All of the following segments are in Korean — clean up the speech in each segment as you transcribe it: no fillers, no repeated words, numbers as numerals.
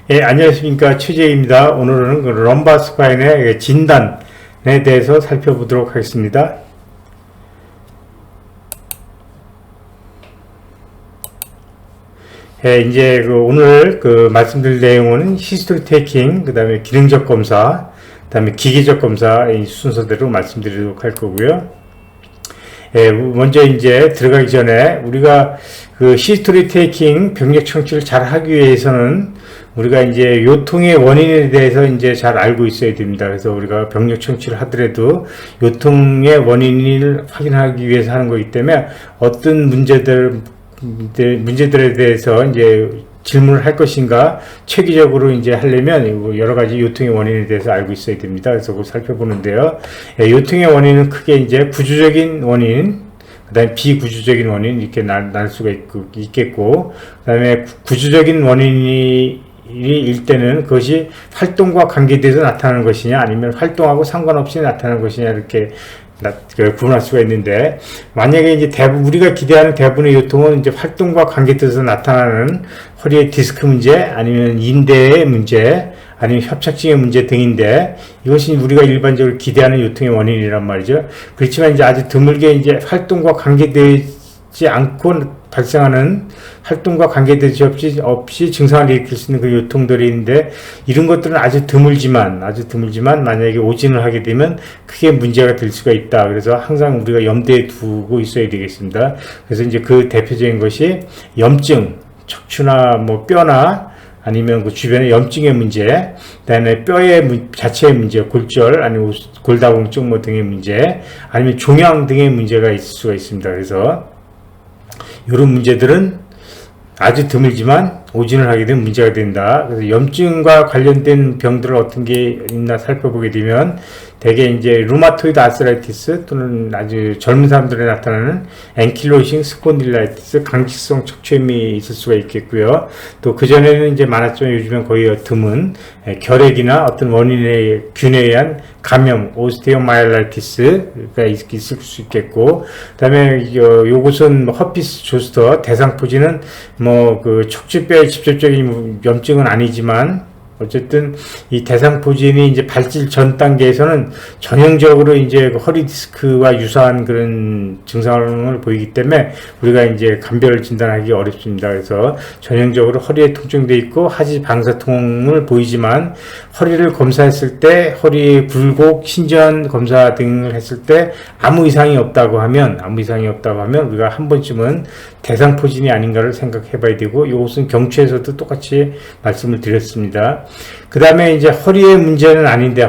예, 안녕하십니까. 최재입니다. 오늘은 그 럼바 스파인의 진단에 대해서 살펴보도록 하겠습니다. 예, 이제 오늘 말씀드릴 내용은 히스토리 테이킹, 그 다음에 기능적 검사, 그 다음에 기계적 검사 이 순서대로 말씀드리도록 할 거고요. 예, 먼저 이제 들어가기 전에 우리가 히스토리 테이킹 병력 청취를 잘 하기 위해서는 우리가 이제 요통의 원인에 대해서 이제 잘 알고 있어야 됩니다. 그래서 우리가 병력 청취를 하더라도 요통의 원인을 확인하기 위해서 하는 거기 때문에 어떤 문제들에 대해서 이제 질문을 할 것인가 체계적으로 이제 하려면 여러 가지 요통의 원인에 대해서 알고 있어야 됩니다. 그래서 그걸 살펴보는데요. 예, 요통의 원인은 크게 이제 구조적인 원인, 그 다음에 비구조적인 원인 이렇게 날 수가 있겠고, 그 다음에 구조적인 원인이 일 때는 그것이 활동과 관계돼서 나타나는 것이냐 아니면 활동하고 상관없이 나타나는 것이냐 이렇게 구분할 수가 있는데, 만약에 이제 우리가 기대하는 대부분의 요통은 이제 활동과 관계돼서 나타나는 허리의 디스크 문제 아니면 인대의 문제 아니면 협착증의 문제 등인데, 이것이 우리가 일반적으로 기대하는 요통의 원인이란 말이죠. 그렇지만 이제 아주 드물게 이제 활동과 관계되지 않고 발생하는, 활동과 관계되지 없이 증상을 일으킬 수 있는 그 요통들이 있는데, 이런 것들은 아주 드물지만 만약에 오진을 하게 되면 크게 문제가 될 수가 있다. 그래서 항상 우리가 염두에 두고 있어야 되겠습니다. 그래서 이제 그 대표적인 것이 염증, 척추나 뭐 뼈나 아니면 그 주변의 염증의 문제, 그다음에 뼈의 자체의 문제, 골절 아니면 골다공증 뭐 등의 문제, 아니면 종양 등의 문제가 있을 수가 있습니다. 그래서 이런 문제들은 아주 드물지만 오진을 하게 되면 문제가 된다. 그래서 염증과 관련된 병들은 어떤 게 있나 살펴보게 되면 대개 이제 루마토이드 아스라이티스 또는 아주 젊은 사람들에 나타나는 앵킬로싱 스폰딜라이티스, 강직성 척추염이 있을 수가 있겠고요. 또 그전에는 이제 많았지만 요즘엔 거의 드문 결핵이나 어떤 원인의 균에 의한 감염, 오스테오마이라이티스가 있을 수 있겠고, 그 다음에 요것은 허피스 조스터, 대상포진은 뭐 척추뼈의 직접적인 염증은 아니지만 어쨌든 이 대상포진이 이제 발질 전 단계에서는 전형적으로 이제 허리 디스크와 유사한 그런 증상을 보이기 때문에 우리가 이제 감별을 진단하기 어렵습니다. 그래서 전형적으로 허리에 통증돼 있고 하지 방사통을 보이지만 허리를 검사했을 때 허리 굴곡, 신전 검사 등을 했을 때 아무 이상이 없다고 하면 우리가 한 번쯤은 대상포진이 아닌가를 생각해 봐야 되고, 이것은 경추에서도 똑같이 말씀을 드렸습니다. 그 다음에 이제 허리의 문제는 아닌데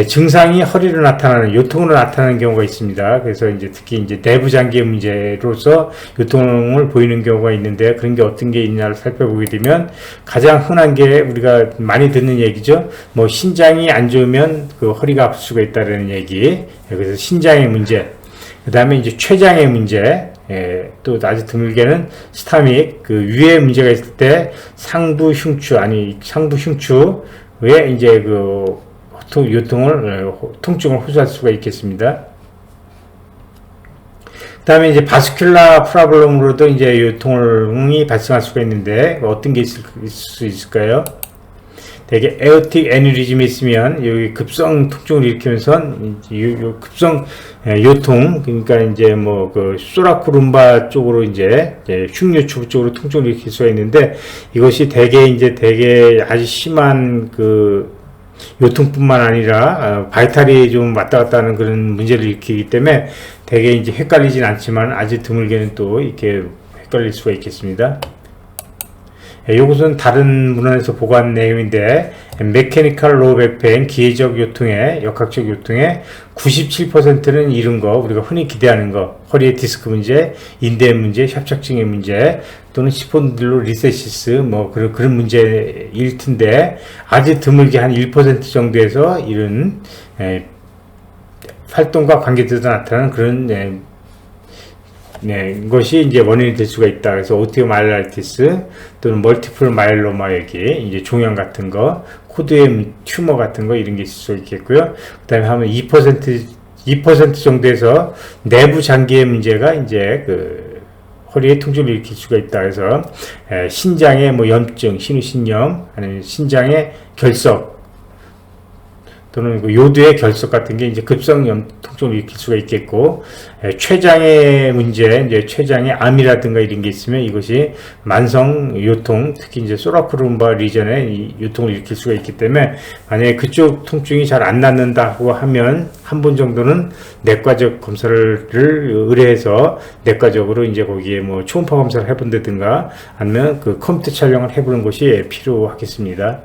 증상이 허리로 나타나는, 요통으로 나타나는 경우가 있습니다. 그래서 이제 특히 이제 내부장기의 문제로서 요통을 보이는 경우가 있는데, 그런 게 어떤 게 있냐를 살펴보게 되면 가장 흔한 게 우리가 많이 듣는 얘기죠. 뭐 신장이 안 좋으면 허리가 아플 수가 있다는 얘기. 그래서 신장의 문제. 그 다음에 이제 췌장의 문제. 또 아주 드물게는 스타믹, 위에 문제가 있을 때 상부 흉추에 이제 통증을 호소할 수가 있겠습니다. 그 다음에 이제 바스큘라 프라블럼으로도 이제 요통이 발생할 수가 있는데, 어떤 게 있을 수 있을까요? 되게 에어틱 애뉴리즘이 있으면 여기 급성 통증을 일으키면서 급성 요통, 그러니까 이제 소라코룸바 쪽으로 이제 흉요추부 쪽으로 통증을 일으킬 수가 있는데, 이것이 되게 아주 심한 요통뿐만 아니라 바이탈이 좀 왔다 갔다 하는 그런 문제를 일으키기 때문에 되게 이제 헷갈리진 않지만 아주 드물게는 또 이렇게 헷갈릴 수가 있겠습니다. 이것은 다른 문헌에서 보고한 내용인데, 메케니컬 로우 백페인, 기계적 요통의, 역학적 요통의 97%는 이런 거, 우리가 흔히 기대하는 거, 허리의 디스크 문제, 인대 문제, 협착증의 문제, 또는 스폰딜로리세시스, 그런 문제일 텐데, 아주 드물게 한 1% 정도에서 이런 활동과 관계돼서 나타나는 그런 것이 이제 원인이 될 수가 있다. 그래서 오스티오마이라이티스 또는 멀티플 마이로마, 여기 이제 종양 같은 거, 코드의 튜머 같은 거, 이런 게 있을 수 있겠고요. 그 다음에 하면 2% 정도에서 내부 장기의 문제가 이제 허리에 통증을 일으킬 수가 있다. 그래서 신장의 뭐 염증, 신우신염, 아니면 신장의 결석 또는 그 요두의 결석 같은 게 이제 급성 통증을 일으킬 수가 있겠고, 췌장의 문제, 이제 췌장의 암이라든가 이런 게 있으면 이것이 만성 요통, 특히 이제 소라코lumbar 리전에 이 요통을 일으킬 수가 있기 때문에 만약에 그쪽 통증이 잘 안 낫는다고 하면 한 번 정도는 내과적 검사를 의뢰해서 내과적으로 이제 거기에 뭐 초음파 검사를 해본다든가 아니면 그 컴퓨터 촬영을 해보는 것이 필요하겠습니다.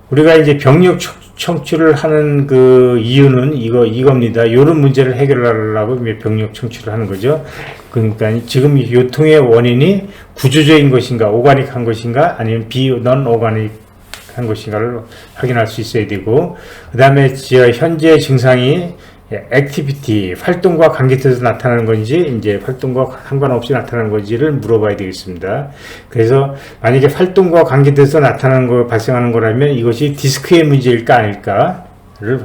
우리가 이제 병력 청취를 하는 그 이유는 이겁니다. 이런 문제를 해결하려고 병력 청취를 하는 거죠. 그러니까 지금 요통의 원인이 구조적인 것인가, 오가닉한 것인가, 아니면 넌 오가닉한 것인가를 확인할 수 있어야 되고, 그 다음에 현재 증상이 액티비티, 활동과 관계돼서 나타나는 건지, 이제 활동과 상관없이 나타나는 건지를 물어봐야 되겠습니다. 그래서 만약에 활동과 관계돼서 나타나는 거, 발생하는 거라면 이것이 디스크의 문제일까 아닐까를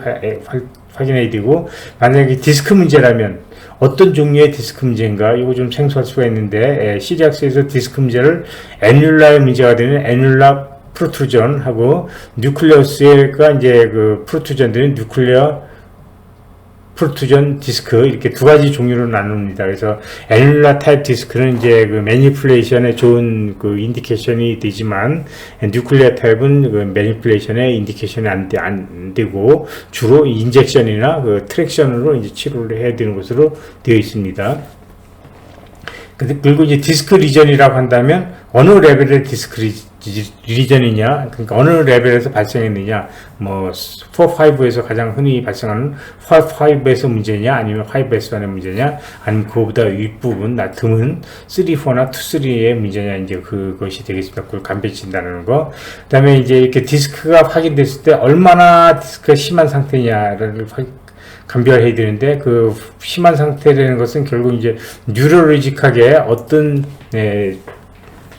확인해야 되고, 만약에 디스크 문제라면 어떤 종류의 디스크 문제인가, 이거 좀 생소할 수가 있는데, 시리학스에서 디스크 문제를 애뉴라의 문제가 되는 애뉴라 프로트루전하고, 뉴클레우스가 이제 그 프로트루전들은 뉴클레어 프로트루전 디스크, 이렇게 두 가지 종류로 나눕니다. 그래서 애뉴라 타입 디스크는 이제 그 매니플레이션에 좋은 그 인디케이션이 되지만, 뉴클레어 타입은 그 매니플레이션에 인디케이션이 안 되고 주로 인젝션이나 그 트랙션으로 이제 치료를 해야 되는 것으로 되어 있습니다. 그리고 이제 디스크 리전이라고 한다면 어느 레벨의 디스크 리전이냐, 그러니까 어느 레벨에서 발생했느냐, 뭐 4, 5에서 가장 흔히 발생하는 4, 5에서 문제냐, 아니면 5S1의 문제냐, 아니면 그거보다 윗부분 드문 3, 4나 2, 3의 문제냐, 이제 그것이 되겠습니다. 그걸 감별진다는 거. 그 다음에 이제 이렇게 디스크가 확인됐을 때 얼마나 디스크가 심한 상태냐를 감별해야 되는데, 그 심한 상태라는 것은 결국 이제 뉴럴로직하게 어떤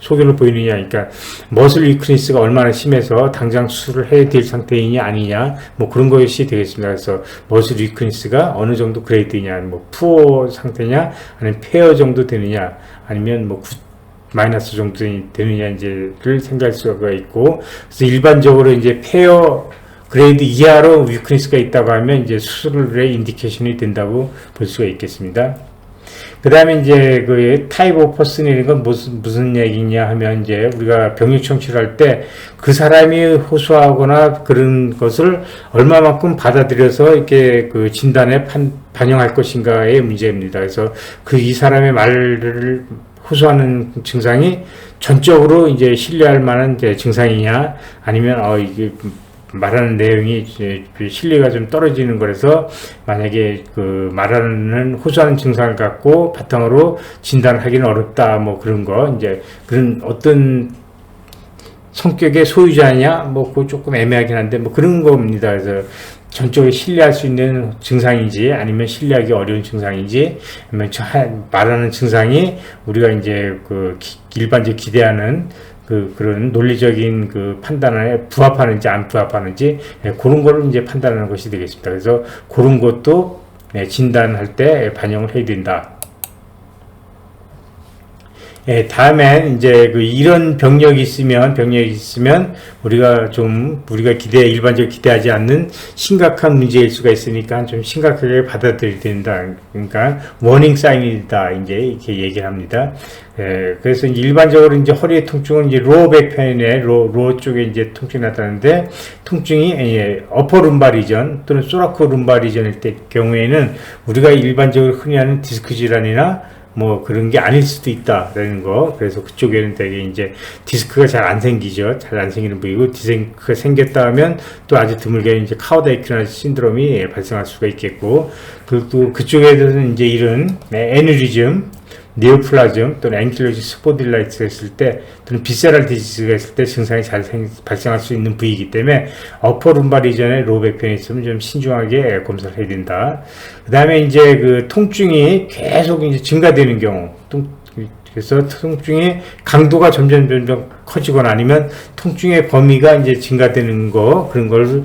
소견을 보이느냐, 그러니까 머슬 위크니스가 얼마나 심해서 당장 수술을 해야 될 상태이냐 아니냐, 뭐 그런 것이 되겠습니다. 그래서 머슬 위크니스가 어느 정도 그레이드냐, 뭐 푸어 상태냐, 아니면 페어 정도 되느냐, 아니면 뭐 마이너스 정도 되느냐, 이제를 생각할 수가 있고, 그래서 일반적으로 이제 페어 그레이드 이하로 위크니스가 있다고 하면 이제 수술의 인디케이션이 된다고 볼 수가 있겠습니다. 그 다음에 이제 그 타입 오브 퍼슨이라는 건 무슨 얘기냐 하면, 이제 우리가 병력 청취를 할 때 그 사람이 호소하거나 그런 것을 얼마만큼 받아들여서 이렇게 그 진단에 반영할 것인가의 문제입니다. 그래서 이 사람의 말을 호소하는 증상이 전적으로 이제 신뢰할 만한 이제 증상이냐, 아니면 이게 말하는 내용이 신뢰가 좀 떨어지는 거라서 만약에 그 말하는 호소하는 증상을 갖고 바탕으로 진단을 하기는 어렵다, 뭐 그런 거, 이제 그런 어떤 성격의 소유자냐, 뭐 그거 조금 애매하긴 한데 뭐 그런 겁니다. 그래서 전적으로 신뢰할 수 있는 증상인지, 아니면 신뢰하기 어려운 증상인지, 아니면 말하는 증상이 우리가 이제 그 일반적으로 기대하는 그런 논리적인 그 판단에 부합하는지 안 부합하는지, 그런 거를 이제 판단하는 것이 되겠습니다. 그래서 그런 것도 진단할 때 반영을 해야 된다. 다음엔 이제 이런 병력이 있으면 우리가 일반적으로 기대하지 않는 심각한 문제일 수가 있으니까 좀 심각하게 받아들여야 된다. 그러니까 워닝 사인이다, 이제 이렇게 얘기를 합니다. 그래서 이제 일반적으로 이제 허리의 통증은 이제 로어 백편에 로어 쪽에 이제 통증이 나타나는데, 통증이 어퍼 룸바 리전 또는 소라코 룸바 리전일 때 경우에는 우리가 일반적으로 흔히 하는 디스크 질환이나 뭐 그런 게 아닐 수도 있다라는 거. 그래서 그쪽에는 되게 이제 디스크가 잘 안 생기죠. 잘 안 생기는 부위고, 디스크가 생겼다 하면 또 아주 드물게 이제 카우다이큐나 신드롬이 발생할 수가 있겠고, 그리고 또 그쪽에서는 이제 이런 애뉴리즘, 네오플라즘 또는 앵킬로직 스포딜라이트가 있을 때, 또는 비세랄 디지즈가 있을 때 증상이 잘 발생할 수 있는 부위이기 때문에 어퍼 룸바 리전에 로백편이 있으면 좀 신중하게 검사를 해야 된다. 그 다음에 이제 그 통증이 계속 이제 증가되는 경우, 그래서 통증의 강도가 점점 커지거나 아니면 통증의 범위가 이제 증가되는 거, 그런 것을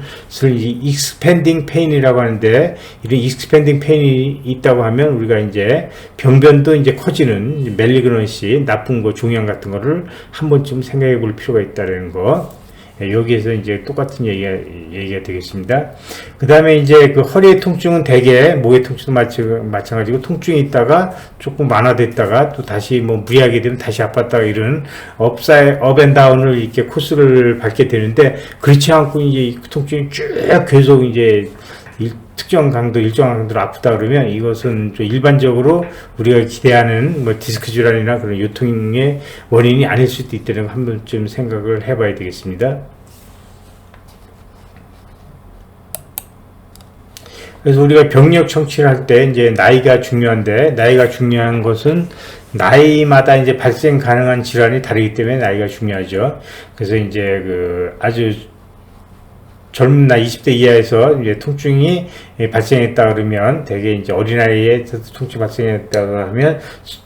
expanding pain이라고 하는데, 이런 expanding pain이 있다고 하면 우리가 이제 병변도 이제 커지는 멜리그넌시, 나쁜 거, 종양 같은 거를 한 번쯤 생각해 볼 필요가 있다는 거. 여기에서 이제 똑같은 얘기가 되겠습니다. 그 다음에 이제 그 허리의 통증은 대개 목의 통증도 마찬가지고, 통증이 있다가 조금 완화됐다가 또 다시 뭐 무리하게 되면 다시 아팠다가 이런 업앤다운을 이렇게 코스를 밟게 되는데, 그렇지 않고 이제 통증이 쭉 계속 이제 특정 강도, 일정 강도로 아프다 그러면 이것은 좀 일반적으로 우리가 기대하는 뭐 디스크 질환이나 그런 요통의 원인이 아닐 수도 있다는 거 한 번쯤 생각을 해봐야 되겠습니다. 그래서 우리가 병력 청취를 할 때 이제 나이가 중요한데, 나이가 중요한 것은 나이마다 이제 발생 가능한 질환이 다르기 때문에 나이가 중요하죠. 그래서 이제 그 아주 젊은 나이 20대 이하에서 이제 통증이 발생했다 그러면, 대개 이제 어린아이에 통증이 발생했다 하면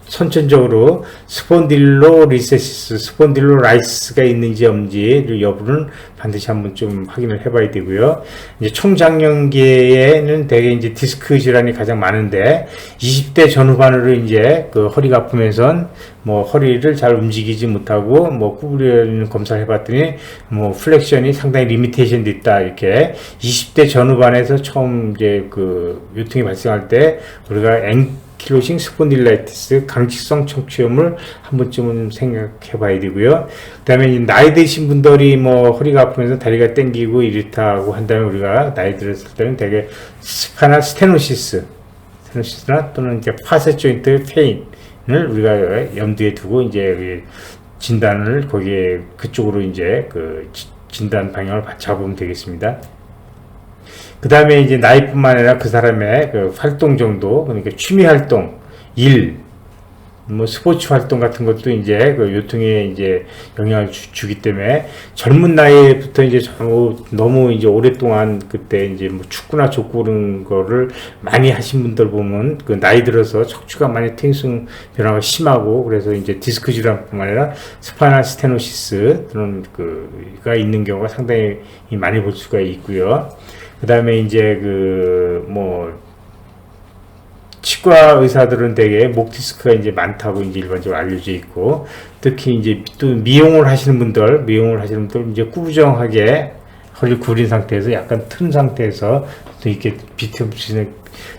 선천적으로 스폰딜로리세시스, 스폰딜로라이시스가 있는지 없는지 여부는 반드시 한번 좀 확인을 해봐야 되고요. 이제 청장년기에는 대개 이제 디스크 질환이 가장 많은데, 20대 전후반으로 이제 그 허리가 아프면서 뭐 허리를 잘 움직이지 못하고 뭐 구부리는 검사를 해봤더니 뭐 플렉션이 상당히 리미테이션도 있다, 이렇게 20대 전후반에서 처음 이제 그 요통이 발생할 때 우리가 앵킬로징 스폰딜라이티스, 강직성 척추염을 한 번쯤은 생각해 봐야 되고요. 그 다음에 나이 드신 분들이 뭐 허리가 아프면서 다리가 땡기고 이렇다고 한다면, 우리가 나이 들었을 때는 대개 스파나 스테노시스나 또는 이제 파세 조인트 페인을 우리가 염두에 두고 이제 진단을 거기에 그쪽으로 이제 그 진단 방향을 잡으면 되겠습니다. 그 다음에 이제 나이뿐만 아니라 그 사람의 그 활동 정도, 그러니까 취미 활동, 일, 뭐 스포츠 활동 같은 것도 이제 그 요통에 이제 영향을 주기 때문에, 젊은 나이부터 이제 너무 이제 오랫동안 그때 이제 뭐 축구나 족구 그런 거를 많이 하신 분들 보면 그 나이 들어서 척추가 많이 텐션 변화가 심하고, 그래서 이제 디스크 질환뿐만 아니라 스파이널 스테노시스 그런 그가 있는 경우가 상당히 많이 볼 수가 있고요. 그 다음에 이제 뭐 치과 의사들은 대개 목 디스크가 이제 많다고 이제 일반적으로 알려져 있고, 특히 이제 또 미용을 하시는 분들 이제 꾸부정하게 허리를 구린 상태에서 약간 튼 상태에서 또 이렇게 비틀어붙이는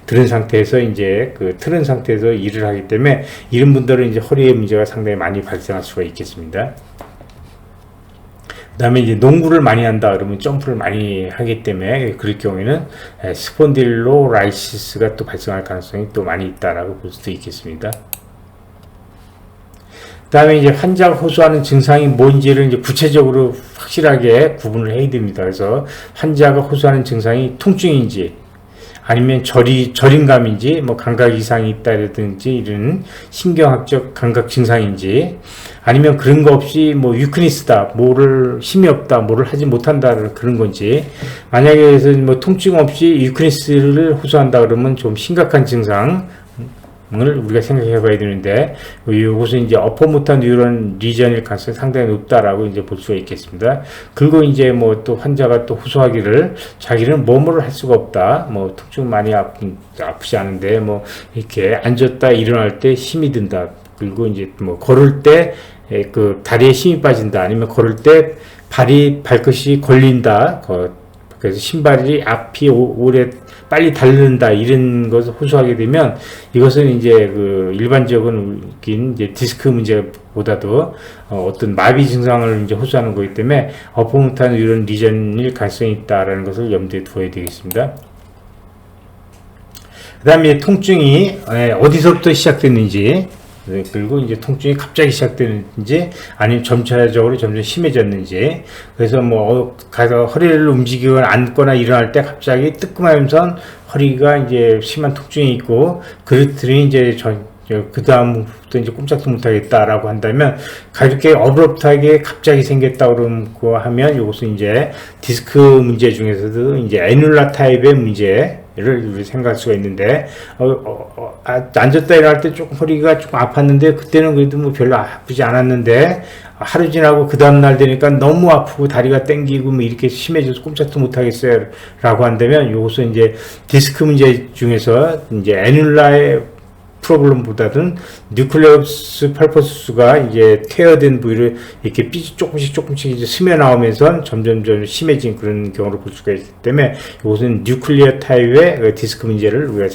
들은 상태에서 이제 그 틀은 상태에서 일을 하기 때문에, 이런 분들은 이제 허리에 문제가 상당히 많이 발생할 수가 있겠습니다. 그 다음에 이제 농구를 많이 한다 그러면 점프를 많이 하기 때문에, 그럴 경우에는 스폰딜로라이시스가 또 발생할 가능성이 또 많이 있다라고 볼 수도 있겠습니다. 그 다음에 이제 환자가 호소하는 증상이 뭔지를 이제 구체적으로 확실하게 구분을 해야 됩니다. 그래서 환자가 호소하는 증상이 통증인지, 아니면 저림감인지, 뭐 감각 이상이 있다든지 이런 신경학적 감각 증상인지, 아니면 그런 거 없이 뭐 위크니스다, 힘이 없다, 뭐를 하지 못한다 그런 건지, 만약에 그래서 뭐 통증 없이 위크니스를 호소한다 그러면 좀 심각한 증상을 우리가 생각해 봐야 되는데, 이것은 이제 어퍼모터 뉴런 리전일 가능성이 상당히 높다라고 이제 볼 수가 있겠습니다. 그리고 이제 뭐 또 환자가 또 호소하기를, 자기는 뭐뭐를 할 수가 없다, 뭐 통증 많이 아프지 않은데 뭐 이렇게 앉았다 일어날 때 힘이 든다, 그리고 이제 뭐 걸을 때 그 다리에 힘이 빠진다, 아니면 걸을 때 발끝이 걸린다, 그래서 신발이 앞이 오래 빨리 달린다, 이런 것을 호소하게 되면, 이것은 이제 그 일반적인 이제 디스크 문제보다도 어떤 마비 증상을 이제 호소하는 거기 때문에 어퍼모터 뉴런 리전일 가능성이 있다라는 것을 염두에 두어야 되겠습니다. 그 다음에 통증이 어디서부터 시작됐는지, 그리고 이제 통증이 갑자기 시작되는지, 아니면 점차적으로 점점 심해졌는지, 그래서 뭐 가서 허리를 움직이거나 앉거나 일어날 때 갑자기 뜨끔하면서 허리가 이제 심한 통증이 있고, 그랬더니 이제 그 다음부터 이제 꼼짝도 못하겠다라고 한다면, 그렇게 어브럽트하게 갑자기 생겼다고 하면 이것은 이제 디스크 문제 중에서도 이제 애눌라 타입의 문제, 생각할 수가 있는데, 앉았다 일어날 때 조금 허리가 조금 아팠는데, 그때는 그래도 뭐 별로 아프지 않았는데, 하루 지나고 그 다음날 되니까 너무 아프고 다리가 땡기고 뭐 이렇게 심해져서 꼼짝도 못하겠어요. 라고 한다면, 요것은 이제 디스크 문제 중에서 이제 애눌라의 프로블럼보다는 뉴클레우스 펄퍼스가 이제 퇴화된 부위를 이렇게 조금씩 이제 스며 나오면서 점점 심해진 그런 경우를 볼 수가 있기 때문에 이것은 뉴클리어 타입의 디스크 문제를 우리가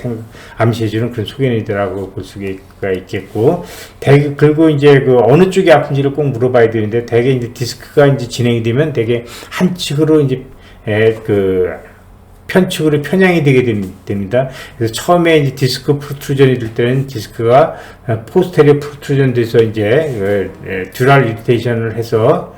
암시해주는 그런 소견이라고 볼 수가 있겠고, 그리고 이제 그 어느 쪽이 아픈지를 꼭 물어봐야 되는데, 대개 이제 디스크가 이제 진행이 되면 대개 한측으로 이제 편측으로 편향이 되게 됩니다. 그래서 처음에 이제 디스크 프루트루전이 될 때는 디스크가 포스테리어 프루트루전 돼서 이제 듀랄 이리테이션을 해서